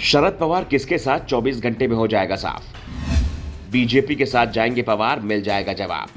शरद पवार किसके साथ 24 घंटे में हो जाएगा साफ। बीजेपी के साथ जाएंगे पवार, मिल जाएगा जवाब।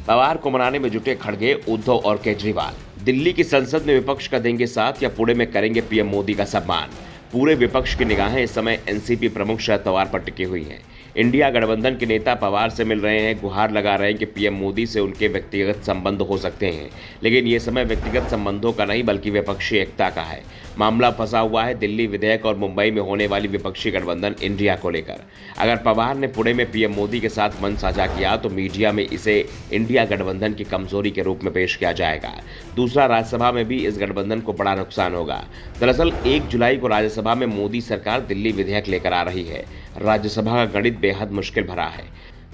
पवार को मनाने में जुटे खड़गे उद्धव और केजरीवाल। दिल्ली की संसद में विपक्ष का देंगे साथ या पुणे में करेंगे पीएम मोदी का सम्मान। पूरे विपक्ष की निगाहें इस समय एनसीपी प्रमुख शरद पवार पर टिकी हुई हैं। इंडिया गठबंधन के नेता पवार से मिल रहे हैं, गुहार लगा रहे हैं कि पीएम मोदी से उनके व्यक्तिगत संबंध हो सकते हैं, लेकिन ये समय व्यक्तिगत संबंधों का नहीं बल्कि विपक्षी एकता का है। मामला फंसा हुआ है दिल्ली विधेयक और मुंबई में होने वाली विपक्षी गठबंधन इंडिया को लेकर। अगर पवार ने पुणे में पीएम मोदी के साथ मन साझा किया तो मीडिया में इसे इंडिया गठबंधन की कमजोरी के रूप में पेश किया जाएगा। दूसरा, राज्यसभा में भी इस गठबंधन को बड़ा नुकसान होगा। दरअसल 1 जुलाई को राज्यसभा में मोदी सरकार दिल्ली विधेयक लेकर आ रही है। राज्यसभा का गणित बेहद मुश्किल भरा है।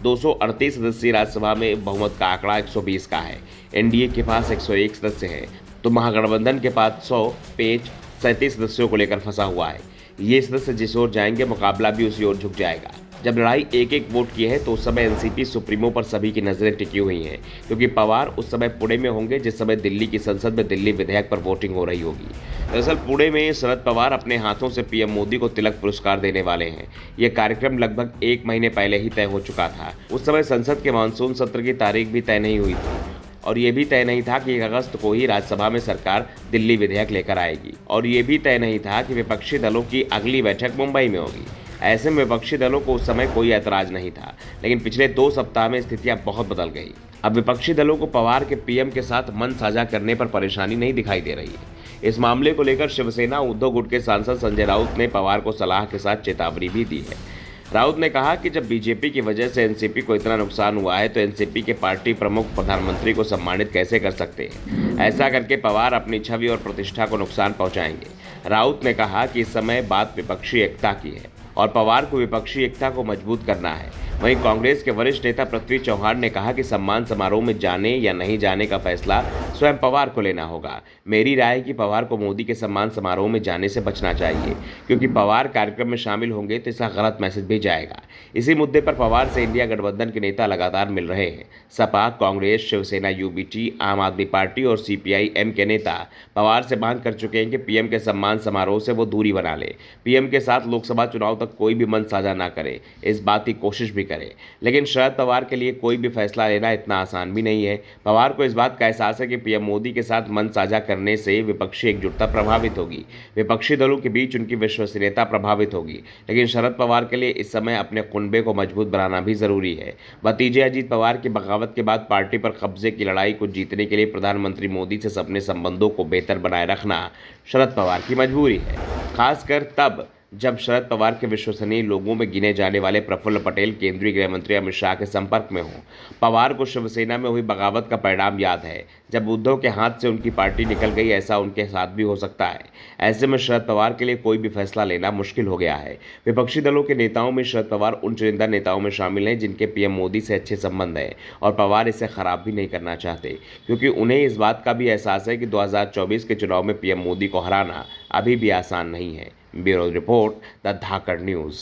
238 सदस्यीय राज्यसभा में बहुमत का आंकड़ा 120 का है। एनडीए के पास 101 सदस्य हैं, तो महागठबंधन के पास 100 पेज 37 सदस्यों को लेकर फंसा हुआ है। ये सदस्य जिस ओर जाएंगे मुकाबला भी उसी ओर झुक जाएगा। जब लड़ाई एक एक वोट की है तो उस समय एनसीपी सुप्रीमो पर सभी की नजरें टिकी हुई हैं, क्योंकि पवार उस समय पुणे में होंगे जिस समय दिल्ली की संसद में दिल्ली विधेयक पर वोटिंग हो रही होगी। दरअसल पुणे में शरद पवार अपने हाथों से पीएम मोदी को तिलक पुरस्कार देने वाले हैं। यह कार्यक्रम लगभग 1 महीने पहले ही तय हो चुका था। उस समय संसद के मानसून सत्र की तारीख भी तय नहीं हुई थी और ये भी तय नहीं था कि 1 अगस्त को ही राज्यसभा में सरकार दिल्ली विधेयक लेकर आएगी, और ये भी तय नहीं था कि विपक्षी दलों की अगली बैठक मुंबई में होगी। ऐसे में विपक्षी दलों को उस समय कोई ऐतराज नहीं था, लेकिन पिछले 2 सप्ताह में स्थितियां बहुत बदल गई। अब विपक्षी दलों को पवार के पीएम के साथ मन साझा करने पर परेशानी नहीं दिखाई दे रही है। इस मामले को लेकर शिवसेना उद्धव गुट के सांसद संजय राउत ने पवार को सलाह के साथ चेतावनी भी दी है। राउत ने कहा कि जब बीजेपी की वजह से एनसीपी को इतना नुकसान हुआ है तो एनसीपी के पार्टी प्रमुख प्रधानमंत्री को सम्मानित कैसे कर सकते हैं। ऐसा करके पवार अपनी छवि और प्रतिष्ठा को नुकसान पहुंचाएंगे। राउत ने कहा कि इस समय बात विपक्षी एकता की है और पवार को विपक्षी एकता को मजबूत करना है। वहीं कांग्रेस के वरिष्ठ नेता पृथ्वी चौहान ने कहा कि सम्मान समारोह में जाने या नहीं जाने का फैसला स्वयं पवार को लेना होगा। मेरी राय है कि पवार को मोदी के सम्मान समारोह में जाने से बचना चाहिए, क्योंकि पवार कार्यक्रम में शामिल होंगे तो इसका गलत मैसेज भी जाएगा। इसी मुद्दे पर पवार से इंडिया गठबंधन के नेता लगातार मिल रहे हैं। सपा, कांग्रेस, शिवसेना यूबीटी, आम आदमी पार्टी और सीपीआई-एम के नेता पवार से मांग कर चुके हैं कि पीएम के सम्मान समारोह से वो दूरी बना ले, पीएम के साथ लोकसभा चुनाव तक कोई भी मन साझा ना करे, इस बात की कोशिश भी करे। लेकिन शरद पवार के लिए कोई भी फैसला लेना इतना आसान भी नहीं है। पवार को इस बात का एहसास है कि पीएम मोदी के साथ मन साझा करने से विपक्षी एकजुटता प्रभावित होगी, विपक्षी दलों के बीच उनकी विश्वसनीयता प्रभावित होगी। लेकिन शरद पवार के लिए इस समय अपने कुनबे को मजबूत बनाना भी जरूरी है। भतीजे अजीत पवार की बगावत के बाद पार्टी पर कब्जे की लड़ाई को जीतने के लिए प्रधानमंत्री मोदी से अपने संबंधों को बेहतर बनाए रखना शरद पवार की मजबूरी है, खासकर तब जब शरद पवार के विश्वसनीय लोगों में गिने जाने वाले प्रफुल्ल पटेल केंद्रीय गृह मंत्री अमित शाह के संपर्क में हों। पवार को शिवसेना में हुई बगावत का परिणाम याद है। जब उद्धव के हाथ से उनकी पार्टी निकल गई, ऐसा उनके साथ भी हो सकता है। ऐसे में शरद पवार के लिए कोई भी फैसला लेना मुश्किल हो गया है। विपक्षी दलों के नेताओं में शरद पवार उन चुनिंदा नेताओं में शामिल हैं जिनके पीएम मोदी से अच्छे संबंध हैं, और पवार इसे खराब भी नहीं करना चाहते, क्योंकि उन्हें इस बात का भी एहसास है कि 2024 के चुनाव में पीएम मोदी को हराना अभी भी आसान नहीं है। Bureau report, the Dhakad news.